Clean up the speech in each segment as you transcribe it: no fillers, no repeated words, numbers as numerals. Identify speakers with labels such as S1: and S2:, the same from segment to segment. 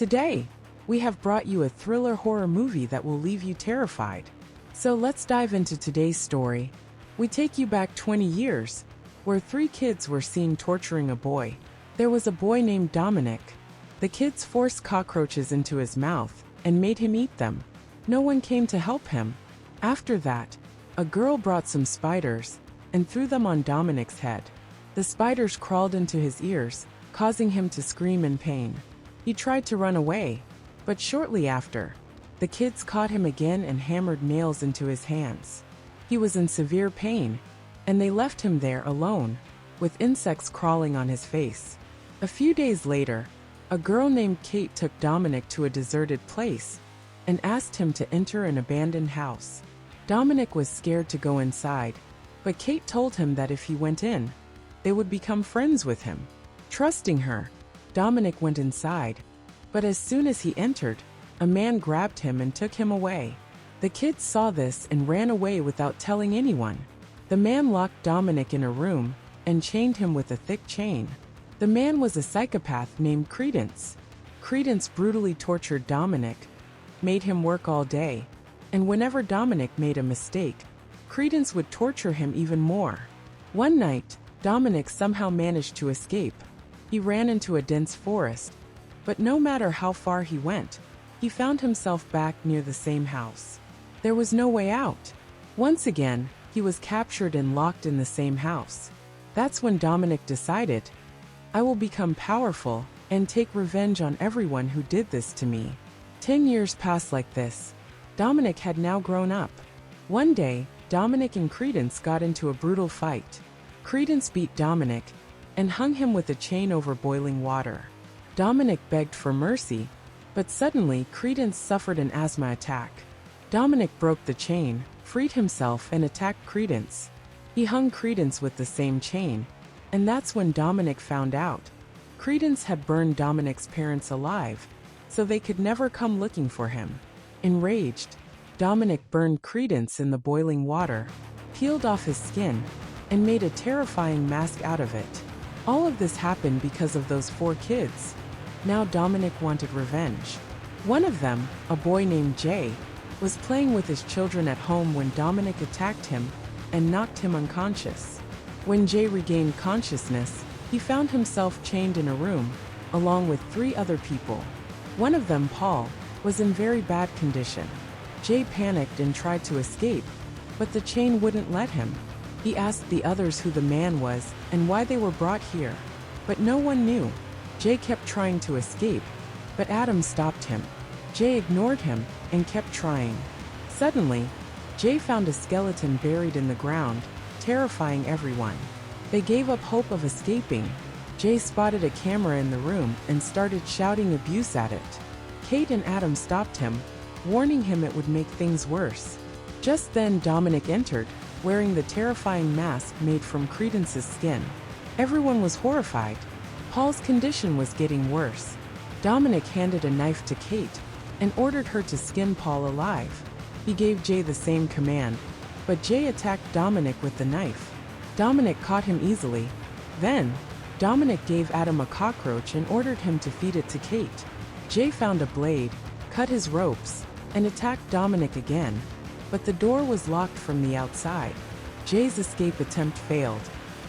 S1: Today, we have brought you a thriller horror movie that will leave you terrified. So let's dive into today's story. We take you back 20 years, where three kids were seen torturing a boy. There was a boy named Dominic. The kids forced cockroaches into his mouth and made him eat them. No one came to help him. After that, a girl brought some spiders and threw them on Dominic's head. The spiders crawled into his ears, causing him to scream in pain. He tried to run away, but shortly after, the kids caught him again and hammered nails into his hands. He was in severe pain, and they left him there alone, with insects crawling on his face. A few days later, a girl named Kate took Dominic to a deserted place and asked him to enter an abandoned house. Dominic was scared to go inside, but Kate told him that if he went in, they would become friends with him. Trusting her, Dominic went inside, but as soon as he entered, a man grabbed him and took him away. The kids saw this and ran away without telling anyone. The man locked Dominic in a room and chained him with a thick chain. The man was a psychopath named Credence. Credence brutally tortured Dominic, made him work all day, and whenever Dominic made a mistake, Credence would torture him even more. One night, Dominic somehow managed to escape. He ran into a dense forest, but no matter how far he went, he found himself back near the same house. There was no way out. Once again, he was captured and locked in the same house. That's when Dominic decided, I will become powerful and take revenge on everyone who did this to me. 10 years passed like this. Dominic had now grown up. One day, Dominic and Credence got into a brutal fight. Credence beat Dominic and hung him with a chain over boiling water. Dominic begged for mercy, but suddenly Credence suffered an asthma attack. Dominic broke the chain, freed himself and attacked Credence. He hung Credence with the same chain, and that's when Dominic found out. Credence had burned Dominic's parents alive, so they could never come looking for him. Enraged, Dominic burned Credence in the boiling water, peeled off his skin, and made a terrifying mask out of it. All of this happened because of those four kids. Now Dominic wanted revenge. One of them, a boy named Jay, was playing with his children at home when Dominic attacked him and knocked him unconscious. When Jay regained consciousness, he found himself chained in a room, along with three other people. One of them, Paul, was in very bad condition. Jay panicked and tried to escape, but the chain wouldn't let him. He asked the others who the man was and why they were brought here, but no one knew. Jay kept trying to escape, but Adam stopped him. Jay ignored him and kept trying. Suddenly, Jay found a skeleton buried in the ground, terrifying everyone. They gave up hope of escaping. Jay spotted a camera in the room and started shouting abuse at it. Kate and Adam stopped him, warning him it would make things worse. Just then Dominic entered, wearing the terrifying mask made from Credence's skin. Everyone was horrified. Paul's condition was getting worse. Dominic handed a knife to Kate and ordered her to skin Paul alive. He gave Jay the same command, but Jay attacked Dominic with the knife. Dominic caught him easily. Then, Dominic gave Adam a cockroach and ordered him to feed it to Kate. Jay found a blade, cut his ropes, and attacked Dominic again, but the door was locked from the outside. Jay's escape attempt failed,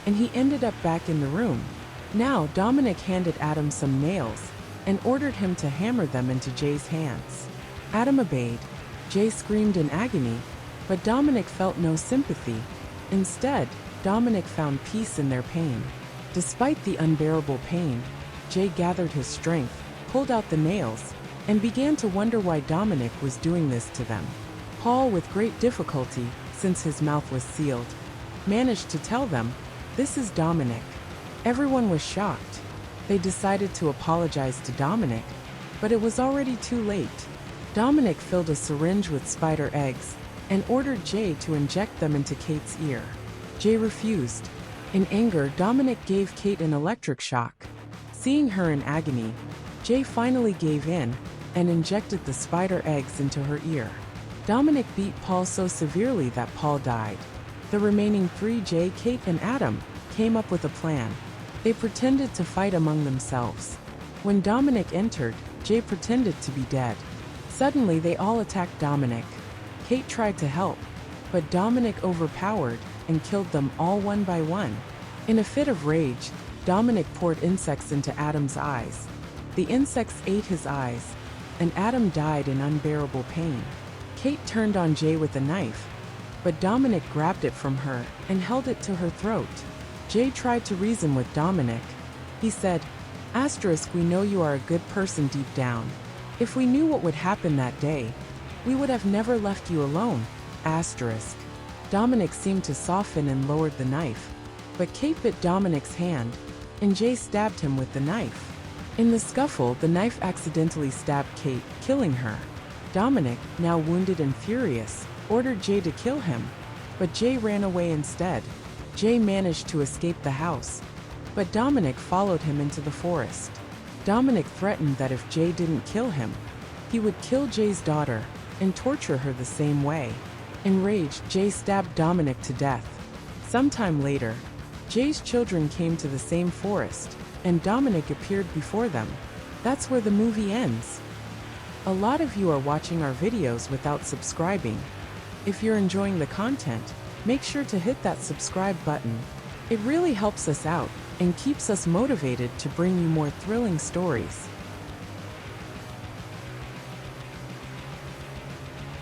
S1: and he ended up back in the room. Now Dominic handed Adam some nails and ordered him to hammer them into Jay's hands. Adam obeyed. Jay screamed in agony, but Dominic felt no sympathy. Instead, Dominic found peace in their pain. Despite the unbearable pain, Jay gathered his strength, pulled out the nails, and began to wonder why Dominic was doing this to them. Paul, with great difficulty, since his mouth was sealed, managed to tell them, "This is Dominic." Everyone was shocked. They decided to apologize to Dominic, but it was already too late. Dominic filled a syringe with spider eggs and ordered Jay to inject them into Kate's ear. Jay refused. In anger, Dominic gave Kate an electric shock. Seeing her in agony, Jay finally gave in and injected the spider eggs into her ear. Dominic beat Paul so severely that Paul died. The remaining three, Jay, Kate, and Adam, came up with a plan. They pretended to fight among themselves. When Dominic entered, Jay pretended to be dead. Suddenly, they all attacked Dominic. Kate tried to help, but Dominic overpowered and killed them all one by one. In a fit of rage, Dominic poured insects into Adam's eyes. The insects ate his eyes, and Adam died in unbearable pain. Kate turned on Jay with a knife, but Dominic grabbed it from her and held it to her throat. Jay tried to reason with Dominic. He said, "Asterisk, we know you are a good person deep down. If we knew what would happen that day, we would have never left you alone." Asterisk. Dominic seemed to soften and lowered the knife, but Kate bit Dominic's hand, and Jay stabbed him with the knife. In the scuffle, the knife accidentally stabbed Kate, killing her. Dominic, now wounded and furious, ordered Jay to kill him, but Jay ran away instead. Jay managed to escape the house, but Dominic followed him into the forest. Dominic threatened that if Jay didn't kill him, he would kill Jay's daughter and torture her the same way. Enraged, Jay stabbed Dominic to death. Sometime later, Jay's children came to the same forest, and Dominic appeared before them. That's where the movie ends. A lot of you are watching our videos without subscribing. If you're enjoying the content, make sure to hit that subscribe button. It really helps us out and keeps us motivated to bring you more thrilling stories.